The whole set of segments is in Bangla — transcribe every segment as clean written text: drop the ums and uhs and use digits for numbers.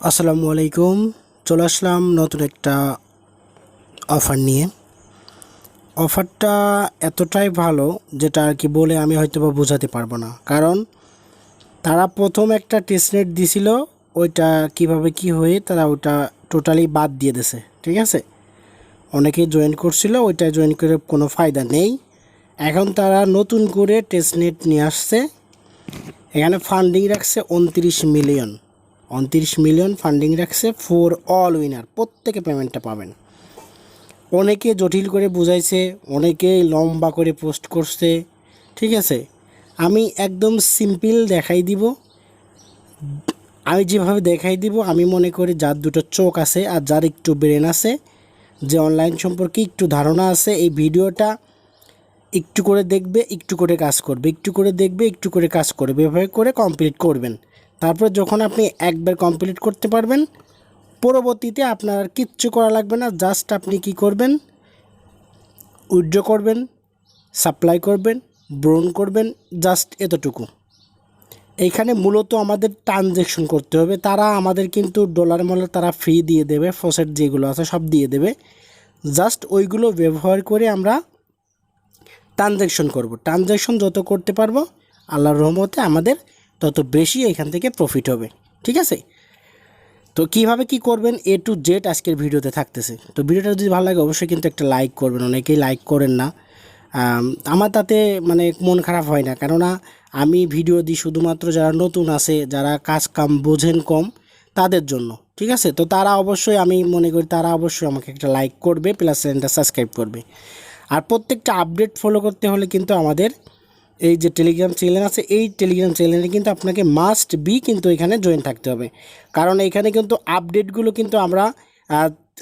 আসসালামু আলাইকুম। চলে আসলাম নতুন একটা অফার নিয়ে। অফারটা এতটাই ভালো যেটা আর কি বলে আমি হয়তো বা বোঝাতে পারবো না, কারণ তারা প্রথম একটা টেস্টনেট দিছিল, ওইটা কিভাবে কি হয়ে তারা ওটা টোটালি বাদ দিয়ে দিয়েছে। ঠিক আছে, অনেকেই জয়েন করছিল, ওইটা জয়েন করে কোনো ফায়দা নেই। এখন তারা নতুন করে টেস্টনেট নিয়ে আসছে। এখানে ফান্ডিং রাখছে 29 মিলিয়ন। 29 মিলিয়ন ফান্ডিং রাখছে ফর অল উইনার, প্রত্যেকে পেমেন্টটা পাবেন। অনেকে জটিল করে বুঝাইছে, অনেকে লম্বা করে পোস্ট করছে। ঠিক আছে, আমি একদম সিম্পল দেখাই দিব। আমি যেভাবে দেখাই দিব, আমি মনে করি যার দুটো চোখ আছে আর যার একটু ব্রেন আছে, যে অনলাইন সম্পর্কে একটু ধারণা আছে, এই ভিডিওটা একটু করে দেখবে, একটু করে কাজ করবে, একটু করে দেখবে, একটু করে কাজ করবে, এভাবে করে কমপ্লিট করবেন। তারপর যখন আপনি একবার কমপ্লিট করতে পারবেন, পরবর্তীতে আপনার আর কিচ্ছু করা লাগবে না। জাস্ট আপনি কি করবেন, উইথড্র করবেন, সাপ্লাই করবেন, ব্রোন করবেন, জাস্ট এতটুকু। এইখানে মূলত আমাদের ট্রানজ্যাকশন করতে হবে। তারা আমাদের কিন্তু ডলার মলে তারা ফ্রি দিয়ে দেবে, ফসেট যেগুলো আছে সব দিয়ে দেবে। জাস্ট ওইগুলো ব্যবহার করে আমরা ট্রানজ্যাকশন করব। ট্রানজ্যাকশন যত করতে পারবো আল্লাহর রহমতে আমাদের তত বেশি এখান থেকে প্রফিট হবে। ঠিক আছে, তো কিভাবে কি করবেন এ টু জেড আজকের ভিডিওতে থাকতেছে। তো ভিডিওটা যদি ভালো লাগে অবশ্যই কিন্তু একটা লাইক করবেন, অনেকেই লাইক করেন না। আমার তাতে মানে মন খারাপ হয় না, কেননা আমি ভিডিও দিই শুধুমাত্র যারা নতুন আছে, যারা কাজ কাম বোঝেন কম, তাদের জন্য। ঠিক আছে, তো তারা অবশ্যই, আমি মনে করি তারা অবশ্যই আমাকে একটা লাইক করবে, প্লাস চ্যানেলটা সাবস্ক্রাইব করবে। আর প্রত্যেকটা আপডেট ফলো করতে হলে কিন্তু আমাদের এই যে টেলিগ্রাম চ্যানেল আছে, এই টেলিগ্রাম চ্যানেলে কিন্তু আপনাকে মাস্ট বি কিন্তু এখানে জয়েন থাকতে হবে। কারণ এখানে কিন্তু আপডেটগুলো কিন্তু আমরা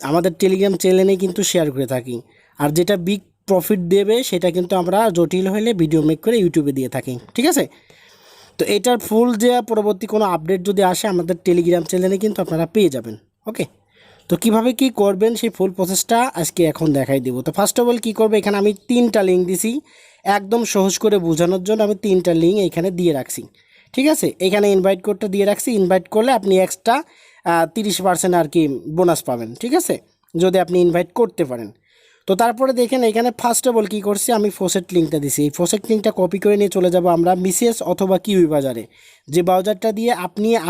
আমাদের টেলিগ্রাম চ্যানেলে কিন্তু শেয়ার করে থাকি। আর যেটা বিগ প্রফিট দেবে সেটা কিন্তু আমরা জটিল হলে ভিডিও মেক করে ইউটিউবে দিয়ে থাকি। ঠিক আছে, তো এটার ফুল যে পরবর্তী কোনো আপডেট যদি আসে আমাদের টেলিগ্রাম চ্যানেলে কিন্তু আপনারা পেয়ে যাবেন। ওকে, তো কিভাবে কি করবেন সেই ফুল প্রসেসটা আজকে এখন দেখাই দিব। তো ফার্স্ট অফ অল কী করবে, এখানে আমি 3টা লিঙ্ক দিছি, একদম সহজ করে বোঝানোর জন্য আমি 3টা লিঙ্ক এখানে দিয়ে রাখছি। ঠিক আছে, এখানে ইনভাইট কোডটা দিয়ে রাখছি। ইনভাইট করলে আপনি এক্সট্রা 30% আর কি বোনাস পাবেন। ঠিক আছে, যদি আপনি ইনভাইট করতে পারেন। তো তারপরে দেখেন এখানে ফার্স্ট অফ অল কী করছি, আমি ফসেট লিঙ্কটা দিছি। এই ফসেট লিঙ্কটা কপি করে নিয়ে চলে যাব আমরা মিসেস অথবা কিউই বাজারে, যে ব্রাউজারটা দিয়ে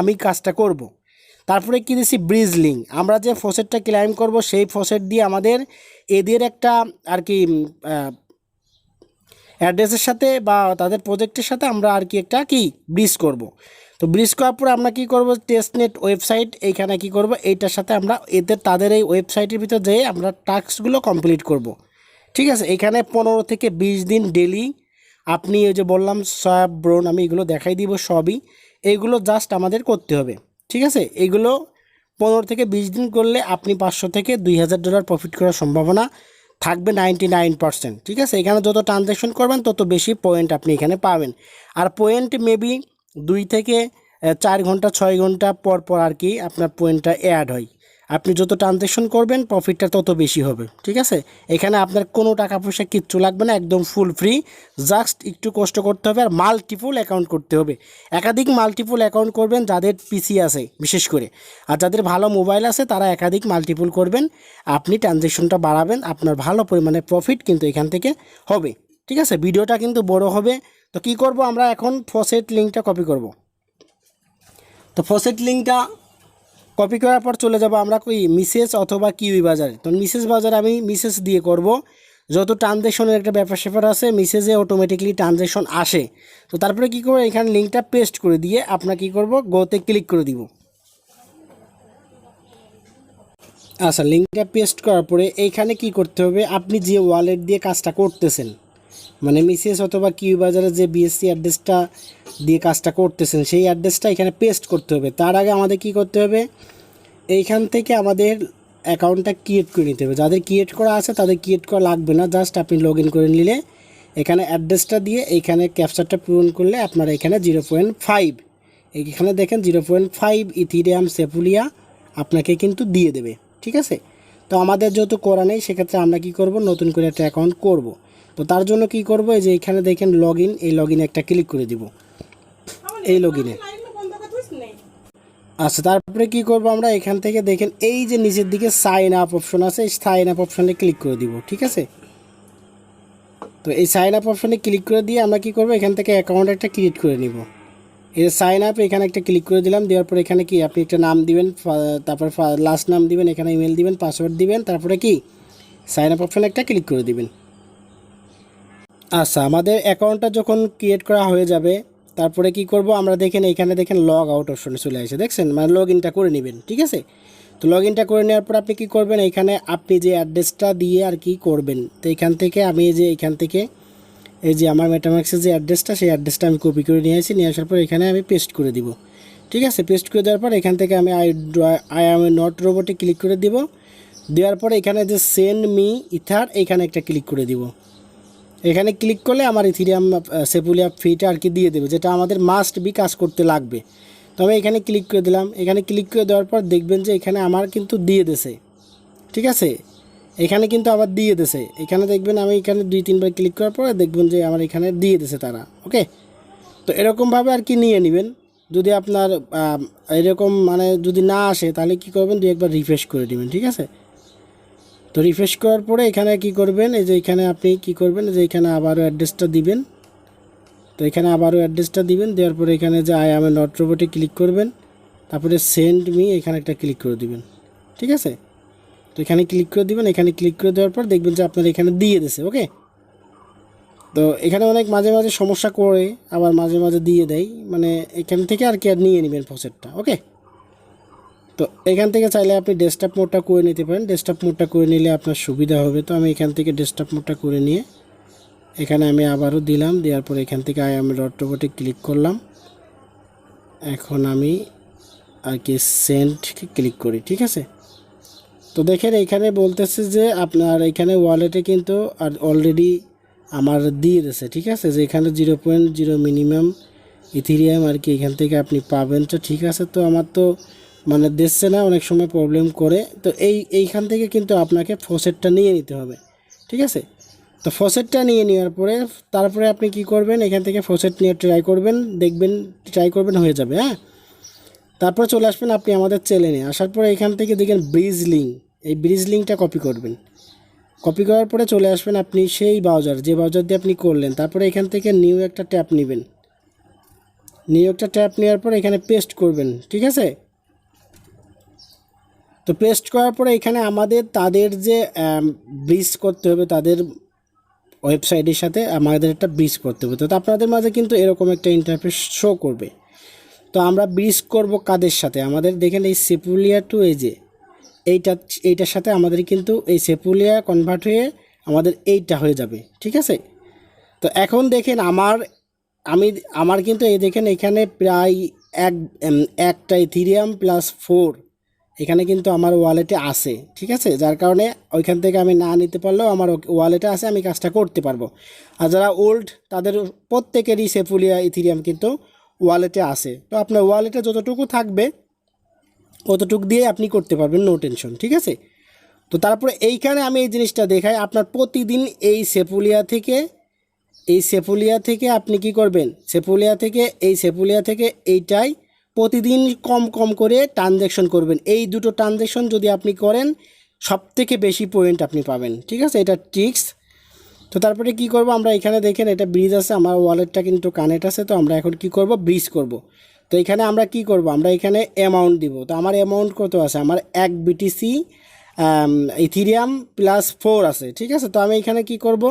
আমি কাজটা করব। তারপরে কী দিছি, ব্রিজ লিঙ্ক। আমরা যে ফসেটটা ক্লাইম করব সেই ফসেট দিয়ে আমাদের এদের একটা আর কি অ্যাড্রেসের সাথে বা তাদের প্রজেক্টের সাথে আমরা আর কি একটা কি ব্রিজ করব। তো ব্রিজ করার পর আমরা কী করব, টেস্টনেট ওয়েবসাইট, এইখানে কী করব, এইটার সাথে আমরা তাদের এই ওয়েবসাইটের ভিতর যেয়ে আমরা টাস্কগুলো কমপ্লিট করব। ঠিক আছে, এখানে 15 থেকে 20 দিন ডেলি আপনি ওই যে বললাম সব ব্রোন, আমি এগুলো দেখাই দিব সবই। এইগুলো জাস্ট আমাদের করতে হবে। ঠিক আছে, এইগুলো 15 থেকে 20 দিন করলে আপনি 500 থেকে $2000 প্রফিট করার সম্ভাবনা থাকবে 99%। ঠিক আছে, এখানে যত ট্রানজ্যাকশন করবেন তত বেশি পয়েন্ট আপনি এখানে পাবেন। আর পয়েন্ট মেবি 2 থেকে 4 ঘন্টা 6 ঘন্টা পর পর আর কি আপনার পয়েন্টটা অ্যাড হয়। আপনি যত ট্রানজ্যাকশন করবেন প্রফিটটা তত বেশি হবে। ঠিক আছে, এখানে আপনার কোনো টাকা পয়সা কিচ্ছু লাগবে না, একদম ফুল ফ্রি। জাস্ট একটু কষ্ট করতে হবে আর মাল্টিপল অ্যাকাউন্ট করতে হবে। একাধিক মাল্টিপল অ্যাকাউন্ট করবেন যাদের পিসি আছে বিশেষ করে, আর যাদের ভালো মোবাইল আছে তারা একাধিক মাল্টিপল করবেন। আপনি ট্রানজ্যাকশনটা বাড়াবেন, আপনার ভালো পরিমাণে প্রফিট কিন্তু এখান থেকে হবে। ঠিক আছে, ভিডিওটা কিন্তু বড় হবে। তো কি করব, আমরা এখন ফসেট লিঙ্কটা কপি করব। তো ফসেট লিঙ্কটা কপি করার পর চলে যাব আমরা মিসেস অথবা কিউই বাজারে। তো মিসেস বাজারে আমি মিসেস দিয়ে করব। যত ট্রানজ্যাকশনের একটা ব্যাপার স্যাপার আছে মিসেসে অটোমেটিকলি ট্রানজ্যাকশন আসে। তো তারপরে কী করবো, এখানে লিঙ্কটা পেস্ট করে দিয়ে আপনার কী করব, গোতে ক্লিক করে দিব। আচ্ছা, লিঙ্কটা পেস্ট করার পরে এইখানে কি করতে হবে, আপনি যে ওয়ালেট দিয়ে কাজটা করতেছেন, মানে মিসেস অথবা কিউ বাজারে যে বিএসসি অ্যাড্রেসটা দিয়ে কাজটা করতেছেন সেই অ্যাড্রেসটা এখানে পেস্ট করতে হবে। তার আগে আমাদের কি করতে হবে, এইখান থেকে আমাদের অ্যাকাউন্টটা ক্রিয়েট করে নিতে হবে। যাদের ক্রিয়েট করা আছে তাদের ক্রিয়েট করা লাগবে না, জাস্ট আপনি লগ ইন করে নিলে এখানে অ্যাড্রেসটা দিয়ে এইখানে ক্যাপচারটা পূরণ করলে আপনার এখানে 0.5, এইখানে দেখেন 0.5 ইথিরিয়াম সেফুলিয়া আপনাকে কিন্তু দিয়ে দেবে। ঠিক আছে, তো আমাদের যেহেতু করা নেই সেক্ষেত্রে আমরা কি করব, নতুন করে একটা অ্যাকাউন্ট করব। তো তার জন্য কি করব, এই যে এখানে দেখেন লগ ইন, এই লগ ইনে একটা ক্লিক করে দিব। এই লগ ইনে আচ্ছা, তারপরে কি করব আমরা এখান থেকে দেখেন এই যে নিচের দিকে সাইন আপ অপশন আছে, এই সাইন আপ অপশনে ক্লিক করে দিব, ঠিক আছে। তো এই সাইন আপ অপশনে ক্লিক করে দিয়ে আমরা কি করব এখান থেকে অ্যাকাউন্ট একটা ক্রিয়েট করে নিব। এই যে সাইন আপ এখানে একটা ক্লিক করে দিলাম, দেওয়ার পর এখানে কি আপনি একটা নাম দিবেন, তারপর লাস্ট নাম দিবেন, এখানে ইমেল দিবেন, পাসওয়ার্ড দিবেন, তারপরে কি সাইন আপ অপশনে একটা ক্লিক করে দিবেন। আচ্ছা, আমাদের অ্যাকাউন্টটা যখন ক্রিয়েট করা হয়ে যাবে তারপরে কি করব আমরা দেখেন এখানে দেখেন লগ আউট অপশনে চলে আসে, দেখছেন, মানে লগ ইনটা করে নেবেন, ঠিক আছে। তো লগ ইনটা করে নেওয়ার পর আপনি কি করবেন এখানে আপনি যে অ্যাড্রেসটা দিয়ে আর কি করবেন, তো এখান থেকে আমি এই যে এখান থেকে এই যে আমার মেটামাক্সের যে অ্যাড্রেসটা সেই অ্যাড্রেসটা আমি কপি করে নিয়ে আসি, নিয়ে আসার পর এখানে আমি পেস্ট করে দিব, ঠিক আছে। পেস্ট করে দেওয়ার পর এখান থেকে আমি আই অ্যাম নট রোবটে ক্লিক করে দিব, দেওয়ার পরে এখানে যে সেন্ড মি ইথার এখানে একটা ক্লিক করে দিব। এখানে ক্লিক করলে আমার ইথিরিয়াম সেপুলিয়া ফিটা আর কি দিয়ে দেবে, যেটা আমাদের মাস্ট বি কাজ করতে লাগবে। তো আমি এখানে ক্লিক করে দিলাম, এখানে ক্লিক করে দেওয়ার পর দেখবেন যে এখানে আমার কিন্তু দিয়ে দেছে, ঠিক আছে। এখানে কিন্তু আবার দিয়ে দেছে, এখানে দেখবেন আমি এখানে 2-3 বার ক্লিক করার পরে দেখবেন যে আমার এখানে দিয়ে দেছে তারা, ওকে। তো এরকমভাবে আর কি নিয়ে নেবেন। যদি আপনার এরকম মানে যদি না আসে তাহলে কি করবেন 2-1 বার রিফ্রেশ করে নেবেন, ঠিক আছে। তো রিফ্রেশ করার পরে এখানে কি করবেন এই যে এখানে আপনি কি করবেন যে এখানে আবারও অ্যাড্রেসটা দিবেন। তো এখানে আবারও অ্যাড্রেসটা দিবেন, দেওয়ার পরে এখানে যে আই অ্যাম এ নট রোবটে ক্লিক করবেন, তারপরে সেন্ড মি এখানে একটা ক্লিক করে দিবেন, ঠিক আছে। তো এখানে ক্লিক করে দিবেন, এখানে ক্লিক করে দেওয়ার পর দেখবেন যে আপনার এখানে দিয়ে দিয়েছে, ওকে। তো এখানে অনেক মাঝে মাঝে সমস্যা করে আবার মাঝে মাঝে দিয়ে দেয়, মানে এখান থেকে আর কি আর নিয়ে নেবেন প্রসেসটা, ওকে। তো এখান থেকে চাইলে আপনি ডেস্কটপ মোডটা করে নিতে পারেন, ডেস্কটপ মোডটা করে নিলে আপনার সুবিধা হবে। তো আমি এখান থেকে ডেস্কটপ মোডটা করে নিয়ে এখানে আমি আবারও দিলাম, দেওয়ার পর এখান থেকে আমি ডট রোবটে ক্লিক করলাম। এখন আমি আর কি সেন্ডকে ক্লিক করি, ঠিক আছে। তো দেখেন এখানে বলতেছে যে আপনার এখানে ওয়ালেটে কিন্তু আর অলরেডি আমার দিয়ে দিয়েছে, ঠিক আছে, যে এখানে 0.0 মিনিমাম ইথিরিয়াম আর কি এখান থেকে আপনি পাবেন। তো ঠিক আছে, তো আমার তো মানে দিচ্ছে না, অনেক সময় প্রবলেম করে। তো এইখান থেকে কিন্তু আপনাকে ফসেটটা নিয়ে নিতে হবে, ঠিক আছে। তো ফসেটটা নিয়ে নেওয়ার পরে তারপরে আপনি কি করবেন এখান থেকে ফসেট নিয়ে ট্রাই করবেন, দেখবেন ট্রাই করবেন হয়ে যাবে, হ্যাঁ। তারপর চলে আসবেন আপনি আমাদের চ্যানেলে, আসার পরে এখান থেকে দেখেন ব্রিজ লিঙ্ক, এই ব্রিজ লিঙ্কটা কপি করবেন। কপি করার পরে চলে আসবেন আপনি সেই ব্রাউজার যে ব্রাউজার দিয়ে আপনি করলেন, তারপরে এখান থেকে নিউ একটা ট্যাব নেবেন, নিউ একটা ট্যাব নেওয়ার পর এখানে পেস্ট করবেন, ঠিক আছে। তো পেস্ট করার পরে এখানে আমাদের তাদের যে ব্রিজ করতে হবে, তাদের ওয়েবসাইটের সাথে আমাদের একটা ব্রিজ করতে হবে। তো আপনাদের মাঝে কিন্তু এরকম একটা ইন্টারফেস শো করবে। তো আমরা ব্রিজ করব কাদের সাথে, আমাদের দেখেন এই সেপুলিয়া টু এই যে এইটার সাথে আমাদের কিন্তু এই সেপুলিয়া কনভার্ট হয়ে আমাদের এইটা হয়ে যাবে, ঠিক আছে। তো এখন দেখেন আমার কিন্তু এই দেখেন এখানে প্রায় একটা ইথিরিয়াম +4 এখানে কিন্তু আমার ওয়ালেটে আছে, ঠিক আছে। যার কারণে ওইখান থেকে আমি না নিতে পারলেও আমার ওয়ালেটে আছে, আমি কাজটা করতে পারবো। আর যারা ওল্ড তাদের প্রত্যেকেরই সেপুলিয়া ইথিরিয়াম কিন্তু ওয়ালেটে আছে। তো আপনার ওয়ালেটে যতটুকু থাকবে অতটুকু দিয়ে আপনি করতে পারবেন, নো টেনশন, ঠিক আছে। তো তারপরে এইখানে আমি এই জিনিসটা দেখাই, আপনার প্রতিদিন এই সেপুলিয়া থেকে আপনি কি করবেন, সেপুলিয়া থেকে এইটাই প্রতিদিন কম কম করে ট্রানজ্যাকশন করবেন। এই দুটো ট্রানজ্যাকশন যদি আপনি করেন সবথেকে বেশি পয়েন্ট আপনি পাবেন, ঠিক আছে, এটা ট্রিক্স। তো তারপরে কি করব আমরা এখানে দেখেন এটা ব্রিজ আছে, আমার ওয়ালেটটা কিন্তু কানেক্ট আছে। তো আমরা এখন কি করব ব্রিজ করব। তো এখানে আমরা কি করব, আমরা এখানে অ্যামাউন্ট দিব। তো আমার অ্যামাউন্ট কত আছে, আমার 1 বিটিসি ইথিরিয়াম +4 আছে, ঠিক আছে। তো আমি এখানে কি করব,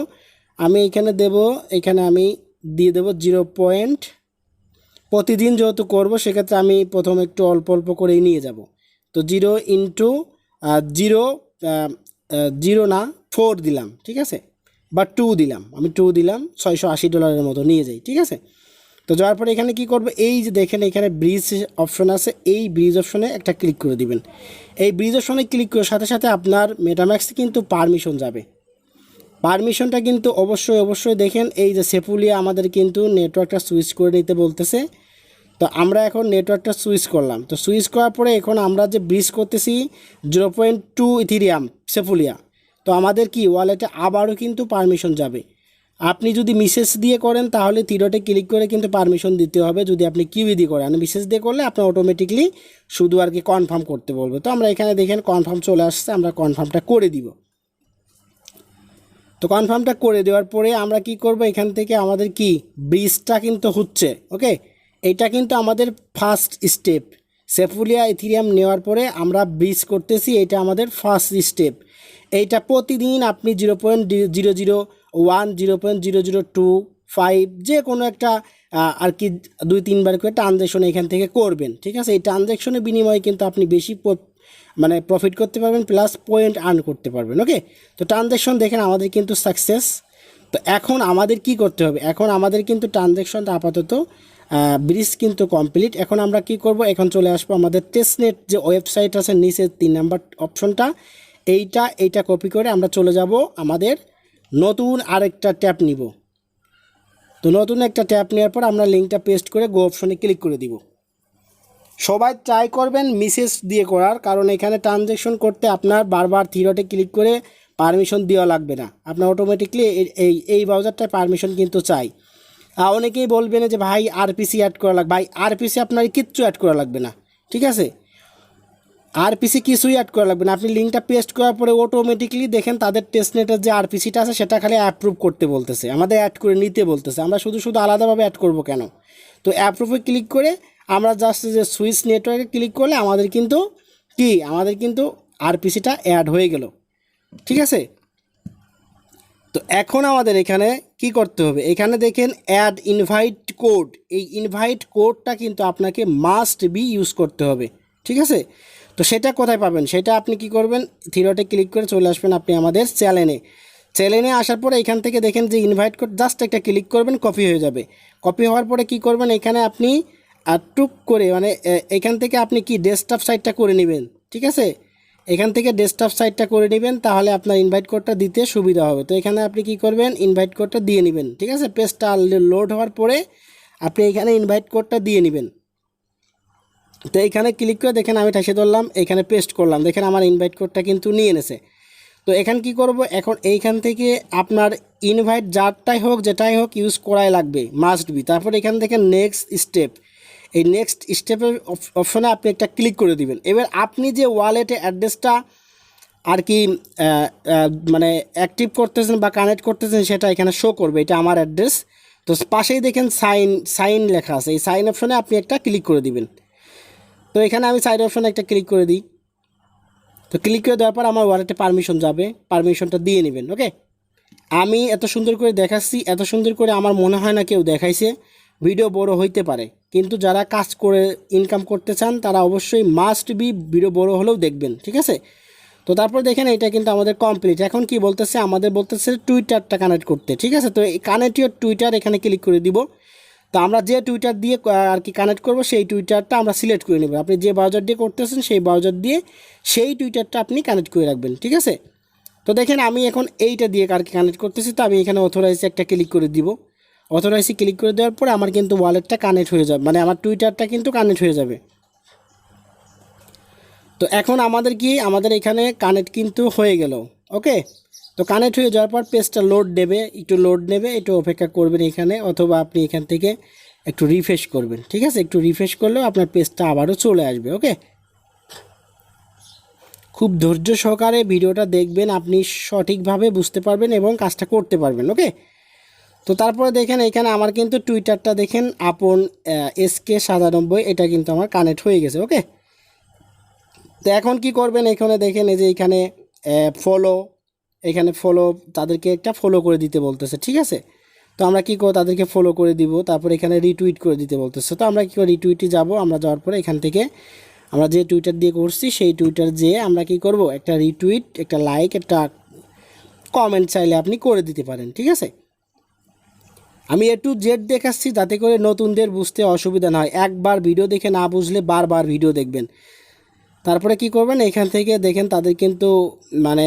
আমি এখানে দেব, এখানে আমি দিয়ে দেব 0 পয়েন্ট। প্রতিদিন যেহেতু করব সেক্ষেত্রে আমি প্রথমে একটু অল্প অল্প করেই নিয়ে যাব। তো 0 ইন্টু 0 0 না 4 দিলাম, ঠিক আছে, বা 2 দিলাম, আমি 2 দিলাম, $680 মতো নিয়ে যাই, ঠিক আছে। তো যাওয়ার পরে এখানে কি করব, এই যে দেখেন এখানে ব্রিজ অপশন আছে, এই ব্রিজ অপশনে একটা ক্লিক করে দিবেন। এই ব্রিজ অপশনে ক্লিক করার সাথে সাথে আপনার মেটাম্যাক্সে কিন্তু পারমিশন যাবে। পারমিশনটা কিন্তু অবশ্যই দেখেন এই যে সেপুলিয়া আমাদের কিন্তু নেটওয়ার্কটা সুইচ করে নিতে বলতেছে। তো আমরা এখন নেটওয়ার্কটা সুইচ করলাম। তো সুইচ করার পরে এখন আমরা যে ব্রিজ করতেছি 0.2 ইথিরিয়াম সেপুলিয়া, তো আমাদের কি ওয়ালেটে আবারও কিন্তু পারমিশন যাবে। আপনি যদি মিসেস দিয়ে করেন তাহলে থ্রি ডটে ক্লিক করে কিন্তু পারমিশন দিতে হবে। যদি আপনি কিউই দিয়ে করেন, মিসেস দিয়ে করলে আপনার অটোমেটিকলি শুধু আর কি কনফার্ম করতে বলবে। তো আমরা এখানে দেখেন কনফার্ম চলে আসছে, আমরা কনফার্মটা করে দিব। তো কনফার্মটা করে দেওয়ার পরে আমরা কি করব, এখান থেকে আমাদের কি ব্রিজটা কিন্তু হচ্ছে। ওকে, এটা কিন্তু আমাদের ফার্স্ট স্টেপ। সেফুলিয়া ইথিরিয়াম নেওয়ার পরে আমরা ব্রিজ করতেছি, এটা আমাদের ফার্স্ট স্টেপ। এইটা প্রতিদিন আপনি 0.001, 0.002, 5 যে কোনো একটা আর কি 2-3 বার করে ট্রানজ্যাকশন এখান থেকে করবেন। ঠিক আছে, এই ট্রানজ্যাকশনের বিনিময়ে কিন্তু আপনি বেশি মানে প্রফিট করতে পারবেন, প্লাস পয়েন্ট আর্ন করতে পারবেন। ওকে, তো ট্রানজ্যাকশন দেখেন আমাদের কিন্তু সাকসেস। তো এখন আমাদের কি করতে হবে, এখন আমাদের কিন্তু ট্রানজ্যাকশনটা আপাতত ব্রিজ কিন্তু কমপ্লিট। এখন আমরা কি করব, এখন চলে আসবো আমাদের টেস্টনেট যে ওয়েবসাইট আছে নিচে 3 নাম্বার অপশনটা, এইটা কপি করে আমরা চলে যাব আমাদের নতুন আরেকটা ট্যাব নিব। তো নতুন একটা ট্যাব নেওয়ার পর আমরা লিঙ্কটা পেস্ট করে গো অপশনে ক্লিক করে দিব। সবাই ট্রাই করবেন মিসেস দিয়ে করার, কারণ এখানে ট্রানজ্যাকশন করতে আপনার বারবার থ্রি ডটে ক্লিক করে পারমিশন দেওয়া লাগবে না, আপনার অটোমেটিকলি এই ব্রাউজারটায় পারমিশন কিন্তু চাই। অনেকেই বলবেন যে ভাই আরপিসি অ্যাড করা লাগবে, ভাই আরপিসি আপনার কিচ্ছু অ্যাড করা লাগবে না। ঠিক আছে, আরপিসি কিছুই অ্যাড করা লাগবে না। আপনি লিঙ্কটা পেস্ট করার পরে অটোমেটিকলি দেখেন তাদের টেস্টনেটের যে আরপিসিটা আছে সেটা খালি অ্যাপ্রুভ করতে বলতেছে, আমাদের অ্যাড করে নিতে বলতেছে। আমরা শুধু আলাদাভাবে অ্যাড করব কেন? তো অ্যাপ্রুভে ক্লিক করে আমরা জাস্ট যে সুইচ নেটওয়ার্কে ক্লিক করলে আমাদের কিন্তু আরপিসিটা অ্যাড হয়ে গেল। ঠিক আছে, তো এখন আমাদের এখানে কি করতে হবে, এখানে দেখেন অ্যাড ইনভাইট কোড, এই ইনভাইট কোডটা কিন্তু আপনাকে মাস্ট বি ইউজ করতে হবে। ঠিক আছে, তো সেটা কোথায় পাবেন, সেটা আপনি কি করবেন, থ্রি ডটে ক্লিক করে চলে আসবেন আপনি আমাদের চ্যানেলে আসার পরে এখান থেকে দেখেন যে ইনভাইট কোড, জাস্ট একটা ক্লিক করবেন, কপি হয়ে যাবে। কপি হওয়ার পরে কি করবেন, এখানে আপনি টুক করে মানে এখান থেকে আপনি কি ডেস্কটপ সাইটটা করে নেবেন। ঠিক আছে, এখান থেকে ডেস্কটপ সাইটটা করে নেবেন, তাহলে আপনার ইনভাইট কোডটা দিতে সুবিধা হবে। তো এখানে আপনি কি করবেন, ইনভাইট কোডটা দিয়ে নেবেন। ঠিক আছে, পেজটা লোড হওয়ার পরে আপনি এখানে ইনভাইট কোডটা দিয়ে নেবেন। তো এইখানে ক্লিক করে দেখেন আমি ঠাসে ধরলাম, এখানে পেস্ট করলাম, দেখেন আমার ইনভাইট কোডটা কিন্তু নিয়ে এনেছে। তো এখান কি করব, এখন এইখান থেকে আপনার ইনভাইট যারটাই হোক যেটাই হোক ইউজ করাই লাগবে, মাস্ট বি। তারপর এখান থেকে নেক্সট স্টেপ, এই নেক্সট স্টেপের অপশনে আপনি একটা ক্লিক করে দিবেন। এবার আপনি যে ওয়ালেটে অ্যাড্রেসটা আর কি মানে অ্যাক্টিভ করতেছেন বা কানেক্ট করতেছেন সেটা এখানে শো করবে, এটা আমার অ্যাড্রেস। তো পাশেই দেখেন সাইন লেখা আছে, এই সাইন অপশনে আপনি একটা ক্লিক করে দিবেন। তো এখানে আমি সাইড অপশনে একটা ক্লিক করে দিই। তো ক্লিক করে দেওয়ার পর আমার ওয়ালেটে পারমিশন যাবে, পারমিশনটা দিয়ে নেবেন। ওকে, আমি এত সুন্দর করে দেখাচ্ছি, এত সুন্দর করে আমার মনে হয় না কেউ দেখাইছে। ভিডিও বড় হইতে পারে, কিন্তু যারা কাজ করে ইনকাম করতে চান তারা অবশ্যই মাস্ট বি ভিডিও বড় হলেও দেখবেন। ঠিক আছে, তো তারপর দেখেন এটা কিন্তু আমাদের কমপ্লিট। এখন কি বলতেছে, আমাদের বলতেছে টুইটারটা কানেক্ট করতে। ঠিক আছে, তো এই কানেক্ট ইউর টুইটার এখানে ক্লিক করে দিব। তো আমরা যে টুইটার দিয়ে আর কি কানেক্ট করব সেই টুইটারটা আমরা সিলেক্ট করে নেব। আপনি যে ব্রাউজার দিয়ে করতেছেন সেই ব্রাউজার দিয়ে সেই টুইটারটা আপনি কানেক্ট করে রাখবেন। ঠিক আছে, তো দেখেন আমি এখন এইটা দিয়ে আর কি কানেক্ট করতেছি। তো আমি এখানে অথরাইজে একটা ক্লিক করে দিব। অথরাইজে ক্লিক করে দেওয়ার পরে আমার কিন্তু ওয়ালেটটা কানেক্ট হয়ে যাবে, মানে আমার টুইটারটা কিন্তু কানেক্ট হয়ে যাবে। তো এখন আমাদের এখানে কানেক্ট কিন্তু হয়ে গেল। ওকে, তো কানেক্ট হয়ে যাওয়ার পর পেজটা লোড নেবে, একটু অপেক্ষা করবেন এখানে, অথবা আপনি এখান থেকে একটু রিফ্রেশ করবেন। ঠিক আছে, একটু রিফ্রেশ করলেও আপনার পেজটা আবারও চলে আসবে। ওকে, খুব ধৈর্য সহকারে ভিডিওটা দেখবেন, আপনি সঠিকভাবে বুঝতে পারবেন এবং কাজটা করতে পারবেন। ওকে, তো তারপরে দেখেন এখানে আমার কিন্তু টুইটারটা দেখেন আপন SK97, এটা কিন্তু আমার কানেক্ট হয়ে গেছে। ওকে, তো এখন কি করবেন, এখানে দেখেন এই যে এখানে ফলো তাদেরকে একটা ফলো করে দিতে বলতেছে। ঠিক আছে, তো আমরা কি করব, তাদেরকে ফলো করে দিব। তারপর এখানে রিটুইট করে দিতে বলতেছে। তো আমরা কি করব, রিটুইটে যাব। আমরা যাওয়ার পরে এখান থেকে আমরা যে টুইটার দিয়ে করছি সেই টুইটার যেয়ে আমরা কি করব, একটা রিটুইট, একটা লাইক, একটা কমেন্ট চাইলে আপনি করে দিতে পারেন। ঠিক আছে, আমি একটু জেড দেখাচ্ছি যাতে করে নতুনদের বুঝতে অসুবিধা না হয়। একবার ভিডিও দেখে না বুঝলে বারবার ভিডিও দেখবেন। তারপরে কি করবেন, এখান থেকে দেখেন তাদের কিন্তু মানে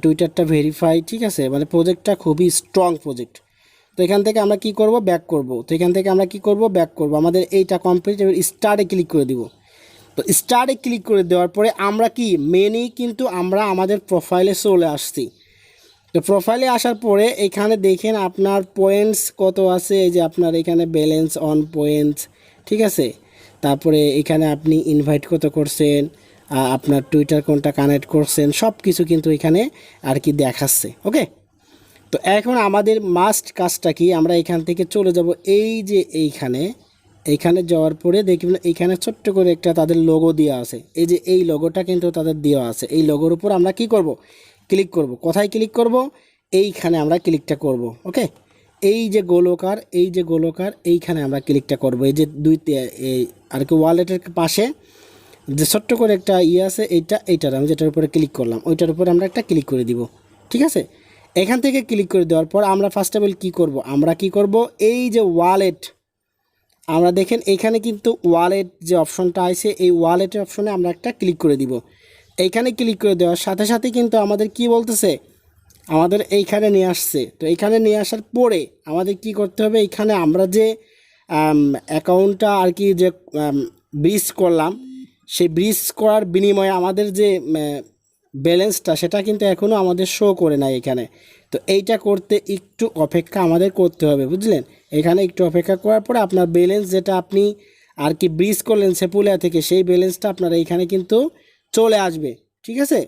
টুইটারটা ভেরিফাই। ঠিক আছে, মানে প্রজেক্টটা খুবই স্ট্রং প্রজেক্ট। তো এখান থেকে আমরা কি করব, ব্যাক করব। তো এখান থেকে আমরা কি করব, ব্যাক করব। আমাদের এইটা কমপ্লিট, স্টার্টে ক্লিক করে দিব। তো স্টার্টে ক্লিক করে দেওয়ার পরে আমরা কি কিন্তু আমরা আমাদের প্রোফাইলে চলে আসছি। তো প্রোফাইলে আসার পরে এখানে দেখেন আপনার পয়েন্টস কত আছে, এই যে আপনার এখানে ব্যালেন্স অন পয়েন্টস, ঠিক আছে। তারপরে এখানে আপনি ইনভাইট কত করছেন, আপনার টুইটার কোনটা কানেক্ট করছেন, সব কিছু কিন্তু এখানে আর কি দেখাচ্ছে। ওকে, তো এখন আমাদের মাস্ট কাজটা কি, আমরা এখান থেকে চলে যাব এই যে এইখানে যাওয়ার পরে দেখবেন এইখানে ছোট্ট করে একটা তাদের লোগো দেওয়া আছে, এই যে এই লোগোটা কিন্তু তাদের দেওয়া আছে। এই লোগোর উপর আমরা কি করব, ক্লিক করব। কোথায় ক্লিক করব, এইখানে আমরা ক্লিকটা করব। ওকে, এই যে গোলকার, এইখানে আমরা ক্লিকটা করব। এই যে এই আর কি ওয়ালেটের পাশে যে ছোট্ট করে একটা আছে, এইটার আমি যেটার উপরে ক্লিক করলাম ওইটার উপরে আমরা একটা ক্লিক করে দিব। ঠিক আছে, এখান থেকে ক্লিক করে দেওয়ার পর আমরা ফার্স্ট অফ অল কী করব, আমরা কি করব, এই যে ওয়ালেট, আমরা দেখেন এখানে কিন্তু ওয়ালেট যে অপশনটা আছে, এই ওয়ালেটের অপশনে আমরা একটা ক্লিক করে দিব। এইখানে ক্লিক করে দেওয়ার সাথে সাথে কিন্তু আমাদের কি বলতেছে, আমাদের এইখানে নিয়ে আসছে। তো এইখানে নিয়ে আসার পরে আমাদের কি করতে হবে, এইখানে আমরা যে অ্যাকাউন্টটা আর কি যে ব্রিজ করলাম, সেই ব্রিজ করার বিনিময়ে আমাদের যে ব্যালেন্সটা সেটা কিন্তু এখনও আমাদের শো করে নাই এখানে। তো এইটা করতে একটু অপেক্ষা আমাদের করতে হবে, বুঝলেন। এখানে একটু অপেক্ষা করার পরে আপনার ব্যালেন্স যেটা আপনি আর কি ব্রিজ করলেন সেপুলিয়া থেকে, সেই ব্যালেন্সটা আপনার এইখানে কিন্তু চলে আসবে। ঠিক আছে,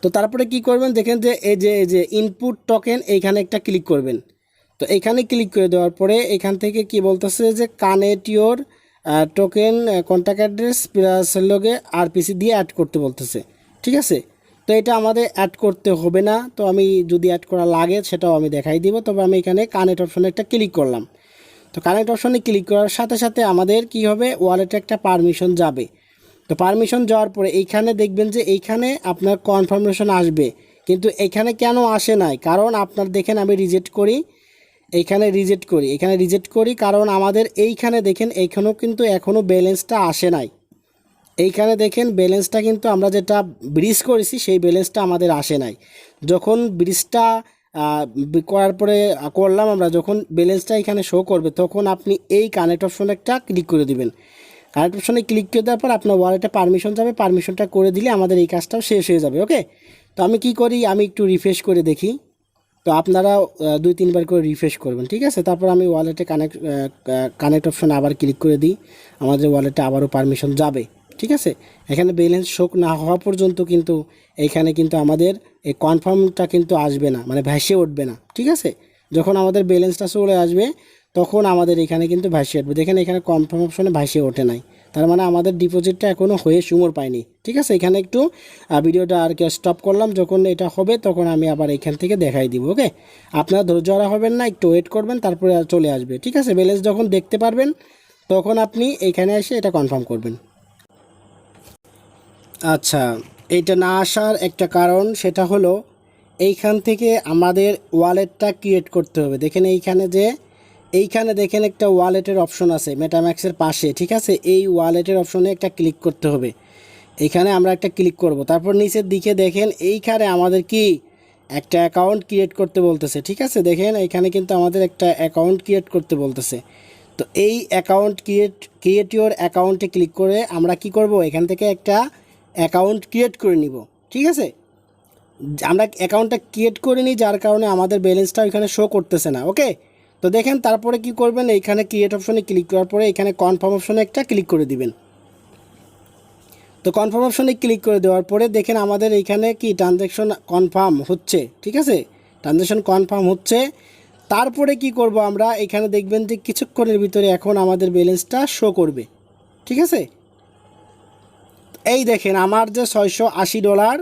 তো তারপরে কি করবেন, দেখেন যে এই যে ইনপুট টোকেন, এইখানে একটা ক্লিক করবেন। তো এখানে ক্লিক করে দেওয়ার পরে এখান থেকে কি বলতেছে যে connect your token contact address plus লগে আরপিসি দিয়ে অ্যাড করতে বলতেছে। ঠিক আছে, তো এটা আমাদের অ্যাড করতে হবে না, তো আমি যদি অ্যাড করা লাগে সেটাও আমি দেখাই দিব। তবে আমি এখানে কানেক্ট অপশনে একটা ক্লিক করলাম। তো কানেক্ট অপশনে ক্লিক করার সাথে সাথে আমাদের কি হবে, ওয়ালেটে একটা পারমিশন যাবে। তো পারমিশন যাওয়ার পরে এইখানে দেখবেন যে এইখানে আপনার কনফার্মেশন আসবে, কিন্তু এখানে কেন আসে নাই, কারণ আপনার দেখেন আমি রিজেক্ট করি, এখানে রিজেক্ট করি কারণ আমাদের এইখানে দেখেন এইখানেও কিন্তু এখনও ব্যালেন্সটা আসে নাই। এইখানে দেখেন ব্যালেন্সটা কিন্তু আমরা যেটা ব্রিজ করেছি সেই ব্যালেন্সটা আমাদের আসে নাই। যখন ব্রিজটা করার পরে করলাম আমরা, যখন ব্যালেন্সটা এখানে শো করবে তখন আপনি এই কানেক্ট অপশনে একটা ক্লিক করে দিবেন। কানেক্ট অপশনে ক্লিক করে দেওয়ার পর আপনার ওয়ালেটে পারমিশন যাবে, পারমিশনটা করে দিলে আমাদের এই কাজটাও শেষ হয়ে যাবে। ওকে, তো আমি কি করি, আমি একটু রিফ্রেশ করে দেখি। তো আপনারা 2-3 বার করে রিফ্রেশ করবেন। ঠিক আছে, তারপর আমি ওয়ালেটে কানেক্ট অপশন আবার ক্লিক করে দিই, আমাদের ওয়ালেটে আবারও পারমিশন যাবে। ঠিক আছে, এখানে ব্যালেন্স শো না হওয়া পর্যন্ত কিন্তু এইখানে কিন্তু আমাদের এই কনফার্মটা কিন্তু আসবে না, মানে ভ্যাসে উঠবে না। ঠিক আছে, যখন আমাদের ব্যালেন্সটা চলে আসবে তখন আমাদের এখানে কিন্তু ভাসে উঠবে। দেখেন এখানে কনফার্ম অপশনে ভাসে ওঠে নাই, তার মানে আমাদের ডিপোজিটটা এখনও হয়ে সুমোর পায়নি। ঠিক আছে, এখানে একটু ভিডিওটা আর কি স্টপ করলাম, যখন এটা হবে তখন আমি আবার এখান থেকে দেখাই দিব। ওকে, আপনারা ধৈর্য হারা হবেন না, একটু ওয়েট করবেন, তারপরে চলে আসবে। ঠিক আছে, ব্যালেন্স যখন দেখতে পারবেন তখন আপনি এইখানে এসে এটা কনফার্ম করবেন। আচ্ছা, এইটা না আসার একটা কারণ সেটা হলো এইখান থেকে আমাদের ওয়ালেটটা ক্রিয়েট করতে হবে। দেখেন এইখানে দেখেন একটা ওয়ালেটের অপশন আছে মেটাম্যাক্সের পাশে। ঠিক আছে, এই ওয়ালেটের অপশনে একটা ক্লিক করতে হবে। এইখানে আমরা একটা ক্লিক করব, তারপর নিচের দিকে দেখেন এইখানে আমাদের কি একটা অ্যাকাউন্ট ক্রিয়েট করতে বলতেছে। ঠিক আছে, দেখেন এইখানে কিন্তু আমাদের একটা অ্যাকাউন্ট ক্রিয়েট করতে বলতেছে। তো এই অ্যাকাউন্ট ক্রিয়েট ইওর অ্যাকাউন্টে ক্লিক করে আমরা কি করব, এখান থেকে একটা অ্যাকাউন্ট ক্রিয়েট করে নিব। ঠিক আছে, আমরা অ্যাকাউন্টটা ক্রিয়েট করে নিই, যার কারণে আমাদের ব্যালেন্সটা ওইখানে শো করতেছে না। ওকে, তো দেখেন তারপরে কি করবেন, এইখানে ক্রিয়েট অপশনে ক্লিক করার পরে এখানে কনফার্ম অপশনে একটা ক্লিক করে দিবেন। তো কনফার্ম অপশনে ক্লিক করে দেওয়ার পরে দেখেন আমাদের এইখানে কি ট্রানজ্যাকশন কনফার্ম হচ্ছে। ঠিক আছে, ট্রানজ্যাকশন কনফার্ম হচ্ছে। তারপরে কি করব, আমরা এখানে দেখবেন যে কিছুক্ষণের ভিতরে এখন আমাদের ব্যালেন্সটা শো করবে। ঠিক আছে, এই দেখেন আমার যে $680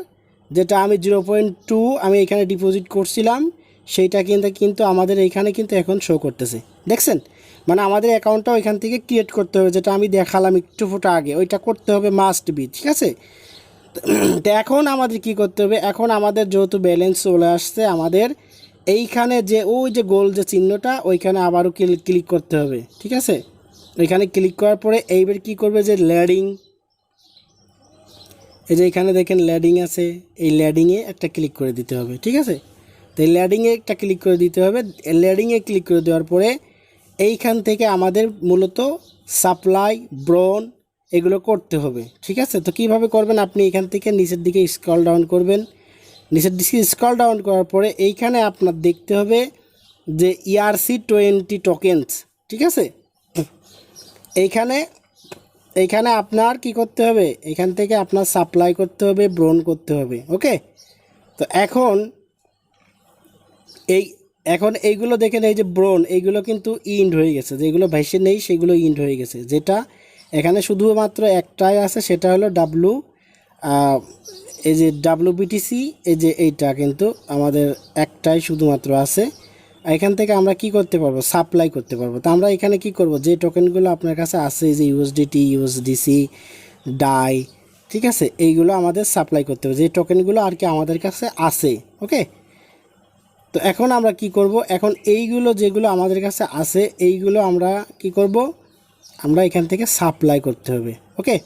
যেটা আমি 0.2 আমি এখানে ডিপোজিট করছিলাম, সেইটা কিন্তু আমাদের এইখানে কিন্তু এখন শো করতেছে। দেখছেন, মানে আমাদের অ্যাকাউন্টটা ওইখান থেকে ক্রিয়েট করতে হবে, যেটা আমি দেখালাম একটু ফোটা আগে, ওইটা করতে হবে মাস্ট বি। ঠিক আছে, তো এখন আমাদের কি করতে হবে, এখন আমাদের যেহেতু ব্যালেন্স চলে আসছে, আমাদের এইখানে যে ওই যে গোল যে চিহ্নটা ওইখানে আবারও ক্লিক করতে হবে। ঠিক আছে, ওইখানে ক্লিক করার পরে এইবার কি করবে, যে ল্যাডিং, এই যে এখানে দেখেন ল্যাডিং আছে, এই ল্যাডিংয়ে একটা ক্লিক করে দিতে হবে। ঠিক আছে, তো এই ল্যাডিংয়ে একটা ক্লিক করে দিতে হবে। ল্যাডিংয়ে ক্লিক করে দেওয়ার পরে এইখান থেকে আমাদের মূলত সাপ্লাই ব্রন এগুলো করতে হবে। ঠিক আছে, তো কীভাবে করবেন, আপনি এখান থেকে নিচের দিকে স্ক্রল ডাউন করবেন, নিচের দিকে স্ক্রল ডাউন করার পরে এইখানে আপনার দেখতে হবে যে ERC20 টোকেনস, ঠিক আছে। এইখানে এইখানে আপনার কি করতে হবে, এখান থেকে আপনার সাপ্লাই করতে হবে, ব্রোন করতে হবে। ওকে, তো এই এখন এইগুলো দেখেন, এই যে ব্রোন, এইগুলো কিন্তু ইন্ড হয়ে গেছে, যেগুলো ভাইসে নেই সেগুলো ইন্ড হয়ে গেছে। যেটা এখানে শুধুমাত্র একটাই আছে, সেটা হলো এই যে WBTC, এই যে এইটা কিন্তু আমাদের একটাই শুধুমাত্র আছে। এখান থেকে আমরা কি করতে পারবো, সাপ্লাই করতে পারবো। তো আমরা এখানে কি করব, যে টোকেনগুলো আপনার কাছে আছে, এই যে USDT, USDC, ডাই, ঠিক আছে, এইগুলো আমাদের সাপ্লাই করতে হবে, যে টোকেনগুলো আর কি আমাদের কাছে আছে। ওকে, তো এখন আমরা কি করব, এখন এইগুলো যেগুলো আমাদের কাছে আছে এইগুলো আমরা কি করব, আমরা এখান থেকে সাপ্লাই করতে হবে। ওকে,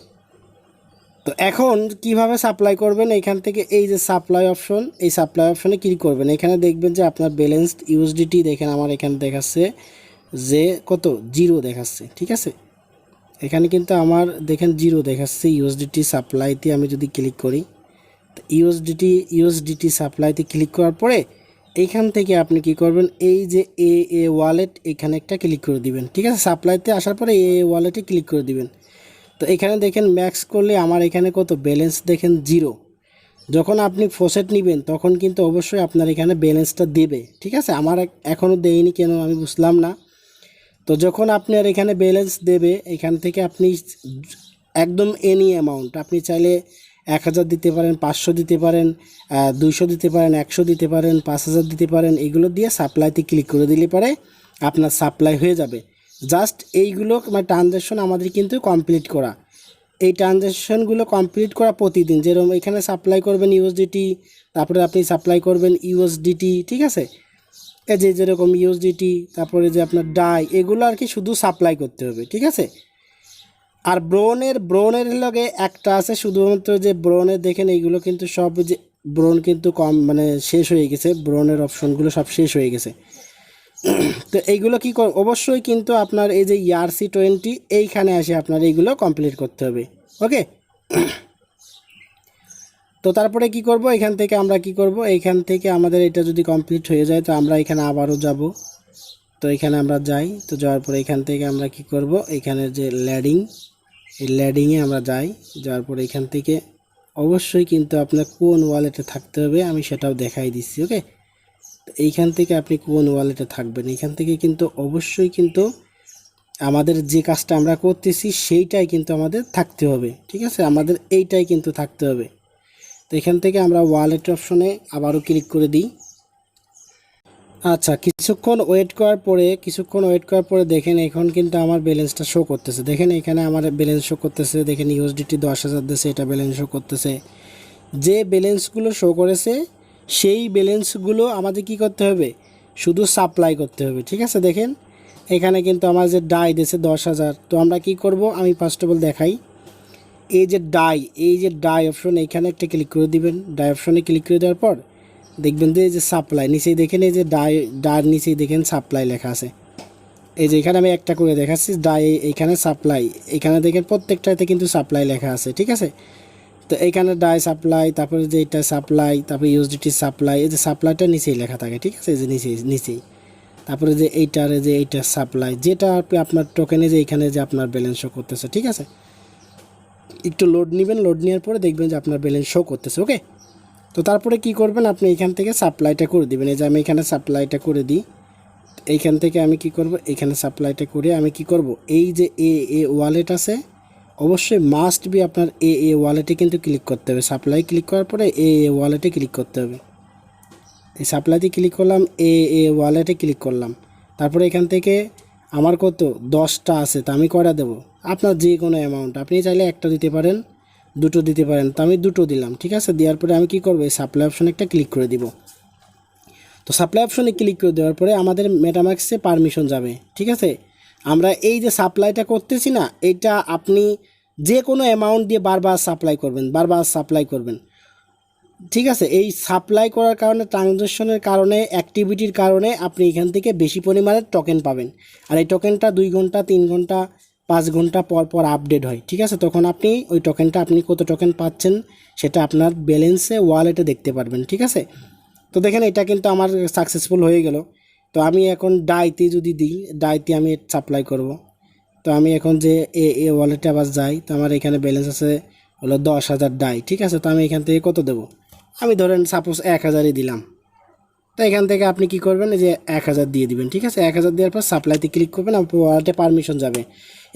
তো এখন কিভাবে সাপ্লাই করবেন, এখান থেকে এই যে সাপ্লাই অপশন, এই সাপ্লাই অপশনে ক্লিক করবেন। এখানে দেখবেন যে আপনার ব্যালেন্সড USDT দেখেন আমার এখানে দেখাচ্ছে যে কত, 0 দেখাচ্ছে, ঠিক আছে। এখানে কিন্তু আমার দেখেন 0 দেখাচ্ছে USDT সাপ্লাইতে। আমি যদি ক্লিক করি, তো USDT সাপ্লাইতে ক্লিক করার পরে এইখান থেকে আপনি কি করবেন, এই যে এ ওয়ালেট, এখানে একটা ক্লিক করে দিবেন, ঠিক আছে। সাপ্লাইতে আসার পরে ওয়ালেটে ক্লিক করে দিবেন। তো এখানে দেখেন ম্যাক্স করলে আমার এখানে কত ব্যালেন্স দেখেন 0। যখন আপনি ফসেট নেবেন তখন কিন্তু অবশ্যই আপনার এখানে ব্যালেন্সটা দেবে, ঠিক আছে। আমার এখনও দেয়নি কেন আমি বুঝলাম না। তো যখন আপনার এখানে ব্যালেন্স দেবে, এখান থেকে আপনি একদম এনি অ্যামাউন্ট, আপনি চাইলে 1000 দিতে পারেন, 500 দিতে পারেন, 200 দিতে পারেন, 100 দিতে পারেন, 5000 দিতে পারেন। এইগুলো দিয়ে সাপ্লাইতে ক্লিক করে দিলে পরে আপনার সাপ্লাই হয়ে যাবে। জাস্ট এইগুলো মানে ট্রানজ্যাকশন আমাদের কিন্তু কমপ্লিট করা, এই ট্রানজ্যাকশনগুলো কমপ্লিট করা প্রতিদিন। যেরকম এখানে সাপ্লাই করবেন USDT, তারপরে আপনি সাপ্লাই করবেন USDT, ঠিক আছে। এই যে যেরকম USDT, তারপরে যে আপনার ডাই, এগুলো আর কি শুধু সাপ্লাই করতে হবে, ঠিক আছে। আর ব্রোনের লগে একটা আছে শুধুমাত্র, যে ব্রোনের দেখেন এইগুলো কিন্তু সব, যে ব্রোন কিন্তু কম মানে শেষ হয়ে গেছে, ব্রোনের অপশনগুলো সব শেষ হয়ে গেছে। তো এইগুলো কি অবশ্যই কিন্তু আপনার এই যে ERC20 এইখানে আসে আপনার এইগুলো কমপ্লিট করতে হবে। ওকে, তো তারপরে কি করব, এখান থেকে আমরা কি করব, এইখান থেকে আমাদের এটা যদি কমপ্লিট হয়ে যায় তো আমরা এখানে আবারও যাব। তো এখানে আমরা যাই, তো যাওয়ার পরে এখান থেকে আমরা কি করব, এখানে যে ল্যাডিং, এই ল্যাডিংয়ে আমরা যাই। যাওয়ার পরে এখান থেকে অবশ্যই কিন্তু আপনার কোন ওয়ালেটে থাকতে হবে আমি সেটাও দেখাই দিচ্ছি। ওকে, তো এইখান থেকে আপনি কোন ওয়ালেটে থাকবেন, এখান থেকে কিন্তু অবশ্যই কিন্তু আমাদের যে কাজটা আমরা করতেছি সেইটাই কিন্তু আমাদের থাকতে হবে, ঠিক আছে। আমাদের এইটাই কিন্তু থাকতে হবে। তো এখান থেকে আমরা ওয়ালেট অপশনে আবারও ক্লিক করে দিই। আচ্ছা, কিছুক্ষণ ওয়েট করার পরে দেখেন এখন কিন্তু আমার ব্যালেন্সটা শো করতেছে। দেখেন এখানে আমার ব্যালেন্স শো করতেছে, দেখেন USDT 10,000 দিয়েছে, এটা ব্যালেন্স শো করতেছে। যে ব্যালেন্সগুলো শো করেছে সেই ব্যালেন্সগুলো আমাদের কি করতে হবে, শুধু সাপ্লাই করতে হবে, ঠিক আছে। দেখেন এখানে কিন্তু আমার যে ডাই দিয়েছে 10,000। তো আমরা কি করব, আমি ফার্স্ট অফ অল দেখাই। এই যে ডাই অপশন, এখানে একটা ক্লিক করে দিবেন। ডাই অপশনে ক্লিক করে দেওয়ার পর দেখবেন যে এই যে সাপ্লাই, নিচেই দেখেন এই যে ডার নিচেই দেখেন সাপ্লাই লেখা আছে। এই যে এখানে আমি একটা করে দেখাচ্ছি, ডাই এইখানে সাপ্লাই, এখানে দেখেন প্রত্যেকটাতে কিন্তু সাপ্লাই লেখা আছে, ঠিক আছে। তো এইখানে ডাই সাপ্লাই, তারপরে যে এটা সাপ্লাই, তারপরে USDT সাপ্লাই, এই যে সাপ্লাইটা নিচেই লেখা থাকে, ঠিক আছে, এই যে নিচেই। তারপরে যে এইটা সাপ্লাই, যেটা আপনার টোকেনে যে এখানে যে আপনার ব্যালেন্স শো করতেছে, ঠিক আছে। একটু লোড নেবেন, লোড নেওয়ার পরে দেখবেন যে আপনার ব্যালেন্স শো করতেছে। ওকে, তো তারপরে কি করবেন, আপনি এখান থেকে সাপ্লাইটা করে দিবেন। এই যে আমি এখানে সাপ্লাইটা করে দিই। এইখান থেকে আমি কি করব, এখানে সাপ্লাইটা করে আমি কি করব, এই যে এ ওয়ালেট আছে, অবশ্যই মাস্ট বি আপনার এ ওয়ালেটে কিন্তু ক্লিক করতে হবে। সাপ্লাই ক্লিক করার পরে এ ওয়ালেটে ক্লিক করতে হবে। এই সাপ্লাইতে ক্লিক করলাম, এ ওয়ালেটে ক্লিক করলাম। তারপরে এখান থেকে আমার কত 10টা আছে, তা আমি কয়টা দেবো, আপনার যে কোনো অ্যামাউন্ট, আপনি চাইলে একটা দিতে পারেন, দুটো দিতে পারেন, তো আমি দুটো দিলাম, ঠিক আছে। দেওয়ার পরে আমি কি করবো, এই সাপ্লাই অপশনে একটা ক্লিক করে দিব। তো সাপ্লাই অপশনে ক্লিক করে দেওয়ার পরে আমাদের মেটামাক্সে পারমিশন যাবে, ঠিক আছে। আমরা এই যে সাপ্লাইটা করতেছি না, এইটা আপনি যে কোনো অ্যামাউন্ট দিয়ে বারবার সাপ্লাই করবেন, ঠিক আছে। এই সাপ্লাই করার কারণে, ট্রানজ্যাকশনের কারণে, অ্যাক্টিভিটির কারণে আপনি এখান থেকে বেশি পরিমাণে টোকেন পাবেন। আর এই টোকেনটা 2 ঘন্টা, 3 ঘন্টা, 5 ঘন্টা পর পর আপডেট হয়, ঠিক আছে। তখন আপনি ওই টোকেনটা আপনি কত টোকেন পাচ্ছেন সেটা আপনার ব্যালেন্সে ওয়ালেটে দেখতে পারবেন, ঠিক আছে। তো দেখেন এটা কিন্তু আমার সাকসেসফুল হয়ে গেল। তো আমি এখন ডাইতে যদি দিই, ডাইতে আমি সাপ্লাই করব। তো আমি এখন যে এ ওয়ালেটে আবার যাই, তো আমার এখানে ব্যালেন্স আছে হলো 10,000 ডাই, ঠিক আছে। তো আমি এখান থেকে কত দেবো, আমি ধরেন সাপোজ 1,000ই দিলাম। তো এখান থেকে আপনি কি করবেন, এই যে 1,000 দিয়ে দিবেন, ঠিক আছে। 1,000 দেওয়ার পর সাপ্লাইতে ক্লিক করবেন, আপনার ওয়ালেটে পারমিশন যাবে।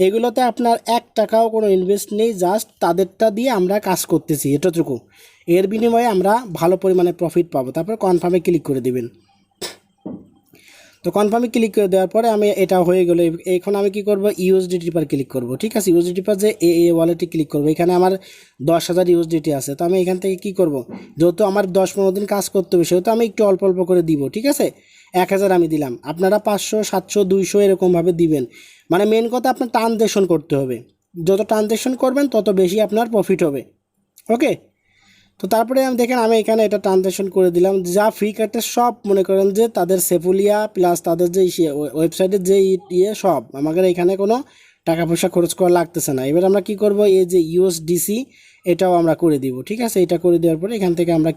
এগুলোতে আপনার 1 টাকাও কোনো ইনভেস্ট নেই, জাস্ট তাদেরটা দিয়ে আমরা কাজ করতেছি এতটুকু। এর বিনিময়ে আমরা ভালো পরিমাণে প্রফিট পাবো। তারপর কনফার্মে ক্লিক করে দিবেন। তো কনফার্মে ক্লিক করে দেওয়ার পরে আমি এটা হয়ে গেলো। এখন আমি কি করব, ইউএসডিটি পার ক্লিক করব, ঠিক আছে। ইউএসডিটি পার যে ওয়ালেটে ক্লিক করব, এখানে আমার 10,000 ইউএসডিটি আছে। তো আমি এখান থেকে কি করব, যেহেতু আমার 10-15 দিন কাজ করতে হবে সেহেতু আমি একটু অল্প অল্প করে দিব, ঠিক আছে। 1,000 আমি দিলাম, আপনারা 500, 700, 200 এরকমভাবে দিবেন। মানে মেন কথা আপনার ট্রানজ্যাকশন করতে হবে, যত ট্রানজ্যাকশন করবেন তত বেশি আপনার প্রফিট হবে, ওকে। তো তারপরে আমি দেখেন আমি এখানে এটা ট্রানজ্যাকশন করে দিলাম। যা ফ্রি কাটে সব মনে করেন যে তাদের সেফুলিয়া প্লাস তাদের যে ওয়েবসাইটের যে সব আমাদের এখানে কোনো টাকা পয়সা খরচ করা লাগতেছে না। এবার আমরা কি করব, এই যে ইউএসডিসি এটাও আমরা করে দিব, ঠিক আছে। এটা করে দেওয়ার পরে এখান থেকে আমরা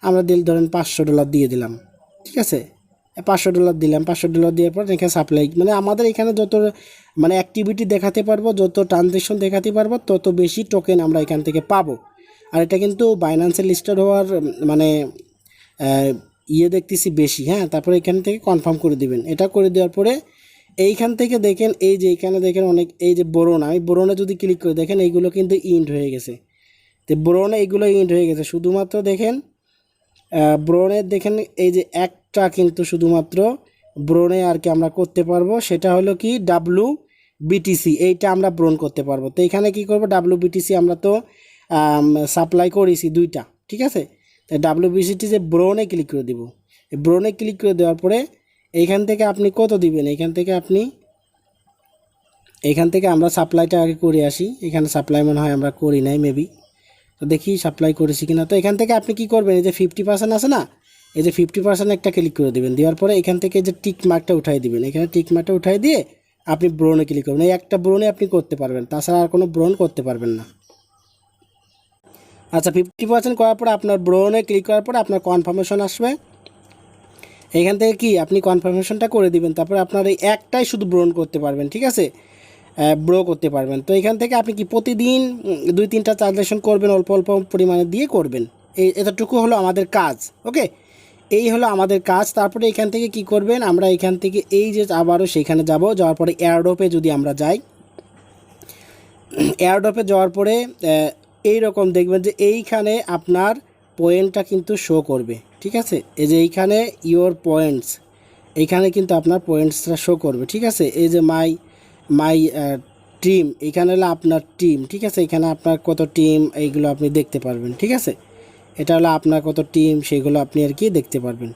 আমরা ধরেন $500 দিয়ে দিলাম, ঠিক আছে। $500 দিলাম, $500 দেওয়ার পর এখানে সাপ্লাই, মানে আমাদের এখানে যত মানে অ্যাক্টিভিটি দেখাতে পারবো, যত ট্রানজ্যাকশন দেখাতে পারবো, তত বেশি টোকেন আমরা এখান থেকে পাবো। আর এটা কিন্তু বাইন্যান্সে লিস্টেড হওয়ার মানে দেখতেছি বেশি, হ্যাঁ। তারপরে এখান থেকে কনফার্ম করে দিবেন। এটা করে দেওয়ার পরে এইখান থেকে দেখেন, এই যে এখানে দেখেন অনেক, এই যে বোরন, আমি বোরনে যদি ক্লিক করে দেখেন এইগুলো কিন্তু ইন্ড হয়ে গেছে। তো বোরনে এইগুলো ইন্ড হয়ে গেছে, শুধুমাত্র দেখেন ব্রোনের দেখেন এই যে একটা কিন্তু শুধুমাত্র ব্রোনে আর কি আমরা করতে পারবো, সেটা হলো কি WBTC, এইটা আমরা ব্রোন করতে পারবো। তো এখানে কি করব, WBTC আমরা তো সাপ্লাই করেছি 2টা, ঠিক আছে। তাই WBTC যে ব্রোনে ক্লিক করে দিব। ব্রোনে ক্লিক করে দেওয়ার পরে এইখান থেকে আপনি কত দিবেন, এখান থেকে আমরা সাপ্লাইটা আগে করে আসি। এখানে সাপ্লাই মনে হয় আমরা করি নাই মেবি, তো দেখি সাপ্লাই করেছি কিনা। তো এখান থেকে আপনি কি করবেন, এই যে 50% আছে না, এই যে 50% একটা ক্লিক করে দেবেন। দেওয়ার পরে এখান থেকে যে টিক মার্কটা উঠাই দিবেন, এখানে টিক মার্কটা উঠাই দিয়ে আপনি ব্রোনে ক্লিক করবেন। এই একটা ব্রোনে আপনি করতে পারবেন, তাছাড়া আর কোনো ব্রোন করতে পারবেন না। আচ্ছা, 50% করার পরে আপনার ব্রোনে ক্লিক করার পরে আপনার কনফার্মেশন আসবে। এখান থেকে কি আপনি কনফার্মেশনটা করে দিবেন, তারপরে আপনার এই একটাই শুধু ব্রোন করতে পারবেন, ঠিক আছে, ব্রো করতে পারবেন। তো এখান থেকে আপনি কি প্রতিদিন 2-3টা ট্রানজ্যাকশন করবেন, অল্প অল্প পরিমাণে দিয়ে করবেন। এতটুকু হলো আমাদের কাজ, ওকে। এই হলো আমাদের কাজ। তারপরে এখান থেকে কি করবেন, আমরা এখান থেকে এই যে আবারও সেখানে যাওয়ার পরে এয়ারড্রপে যদি আমরা যাই, এয়ারড্রপে যাওয়ার পরে এই রকম দেখবেন যে এইখানে আপনার পয়েন্টটা কিন্তু শো করবে, ঠিক আছে। এই যে এইখানে ইওর পয়েন্টস, এইখানে কিন্তু আপনার পয়েন্টসটা শো করবে, ঠিক আছে। এই যে মাই টিম, এখানে হলো আপনার টিম, ঠিক আছে। এখানে আপনার কত টিম এইগুলো আপনি দেখতে পারবেন, ঠিক আছে। এটা হলো আপনার কত টিম সেগুলো আপনি আর কি দেখতে পারবেন,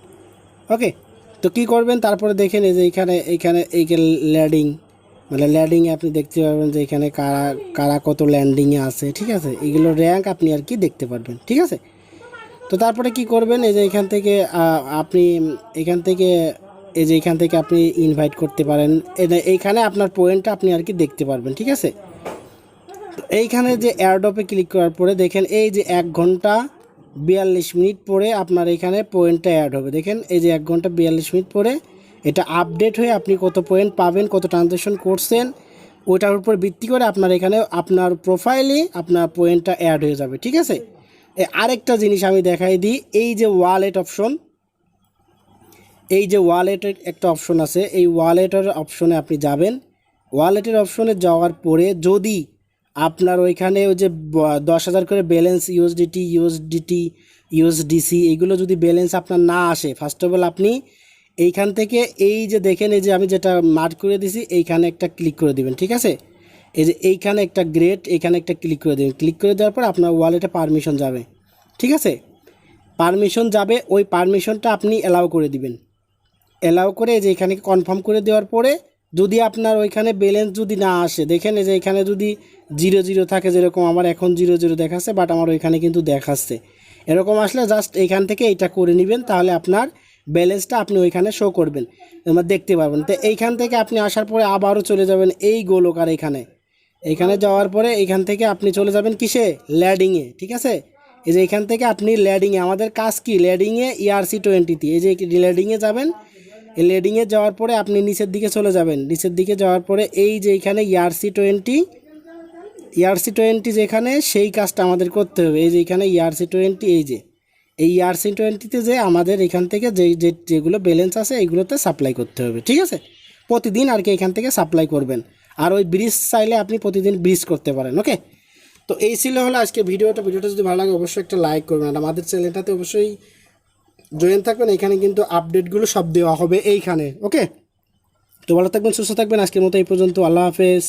ওকে। তো কি করবেন, তারপরে দেখেন এই যে এইখানে ল্যান্ডিং, মানে ল্যান্ডিংয়ে আপনি দেখতে পারবেন যে এখানে কারা কারা কত ল্যান্ডিংয়ে আছে, ঠিক আছে। এগুলো র্যাঙ্ক আপনি আর কি দেখতে পারবেন, ঠিক আছে। তো তারপরে কি করবেন, এই যে আপনি এখান থেকে আপনি ইনভাইট করতে পারেন। এইখানে আপনার পয়েন্টটা আপনি আর কি দেখতে পারবেন, ঠিক আছে। তো এইখানে যে এয়ারড্রপে ক্লিক করার পরে দেখেন এই যে 1 ঘন্টা 42 মিনিট পরে আপনার এখানে পয়েন্টটা অ্যাড হবে। দেখেন এই যে 1 ঘন্টা 42 মিনিট পরে এটা আপডেট হয়ে আপনি কত পয়েন্ট পাবেন, কত ট্রানজ্যাকশন করছেন, ওইটার উপর ভিত্তি করে আপনার এখানে আপনার প্রোফাইলে আপনার পয়েন্টটা অ্যাড হয়ে যাবে, ঠিক আছে। আরেকটা জিনিস আমি দেখাই দিই, এই যে ওয়ালেট অপশন, এই যে ওয়ালেটের একটা অপশন আছে, এই ওয়ালেটের অপশনে আপনি যাবেন। ওয়ালেটের অপশনে যাওয়ার পরে যদি আপনার ওইখানে ওই যে 10,000 করে ব্যালেন্স ইউএসডিসি এইগুলো যদি ব্যালেন্স আপনার না আসে, ফার্স্ট অফ অল আপনি এইখান থেকে এই যে দেখেন এই যে আমি যেটা মার্ক করে দিছি এইখানে একটা ক্লিক করে দিবেন, ঠিক আছে। এই যে এইখানে একটা এইখানে একটা ক্লিক করে দেবেন। ক্লিক করে দেওয়ার পর আপনার ওয়ালেটে পারমিশন যাবে, ঠিক আছে। পারমিশন যাবে, ওই পারমিশনটা আপনি অ্যালাউ করে দিবেন। অ্যালাউ করে যে এখানে কনফার্ম করে দেওয়ার পরে যদি আপনার ওইখানে ব্যালেন্স যদি না আসে, দেখেন এই যে এখানে যদি 0 থাকে, যেরকম আমার এখন 0 দেখাচ্ছে, বাট আমার ওইখানে কিন্তু দেখাচ্ছে। এরকম আসলে জাস্ট এইখান থেকে এটা করে নেবেন, তাহলে আপনার ব্যালেন্সটা আপনি ওইখানে শো করবেন, আমরা দেখতে পাবেন। তো এইখান থেকে আপনি আসার পরে আবারও চলে যাবেন এই গোলকার এইখানে যাওয়ার পরে এইখান থেকে আপনি চলে যাবেন কিসে, ল্যাডিংয়ে, ঠিক আছে। এই যে এইখান থেকে আপনি ল্যাডিংয়ে, আমাদের কাজ কি ল্যাডিংয়ে ERC20 এই যে ল্যাডিংয়ে যাবেন। এই ল্যাডিংয়ে যাওয়ার পরে আপনি নিচের দিকে চলে যাবেন, নিচের দিকে যাওয়ার পরে এই যে এইখানে ERC20 যেখানে, সেই কাজটা আমাদের করতে হবে। এই যে এখানে ERC20, এই যে এই ERC20তে যে আমাদের এখান থেকে যেগুলো ব্যালেন্স আছে এইগুলোতে সাপ্লাই করতে হবে, ঠিক আছে। প্রতিদিন আর কি এখান থেকে সাপ্লাই করবেন। আর ওই ব্রিজ চাইলে আপনি প্রতিদিন ব্রিজ করতে পারেন, ওকে। তো এই ছিল হলো আজকে ভিডিওটা যদি ভালো লাগে অবশ্যই একটা লাইক করবেন, আর আমাদের চ্যানেলটাতে অবশ্যই জয়েন থাকবেন। এখানে কিন্তু আপডেটগুলো সব দেওয়া হবে এইখানে, ওকে। তো ভালো থাকবেন, সুস্থ থাকবেন, আজকের মতো এই পর্যন্ত, আল্লাহ হাফেজ।